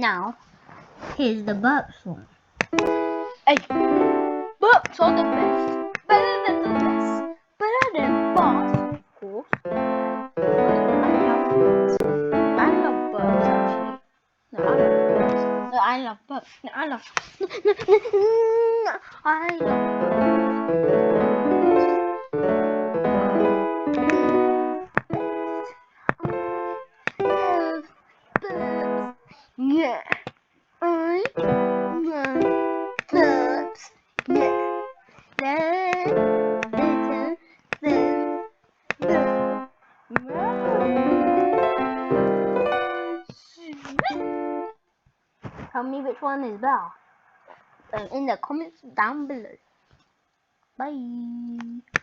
Now, here's the burps one. Hey, burps are the best. Better than the best. Better than bars, of course. I love burps actually. No, I love burps. No, I love burps. No, I love. I love burps. Yeah. I love burps. Yeah. Tell me which one is better in the comments down below. Bye.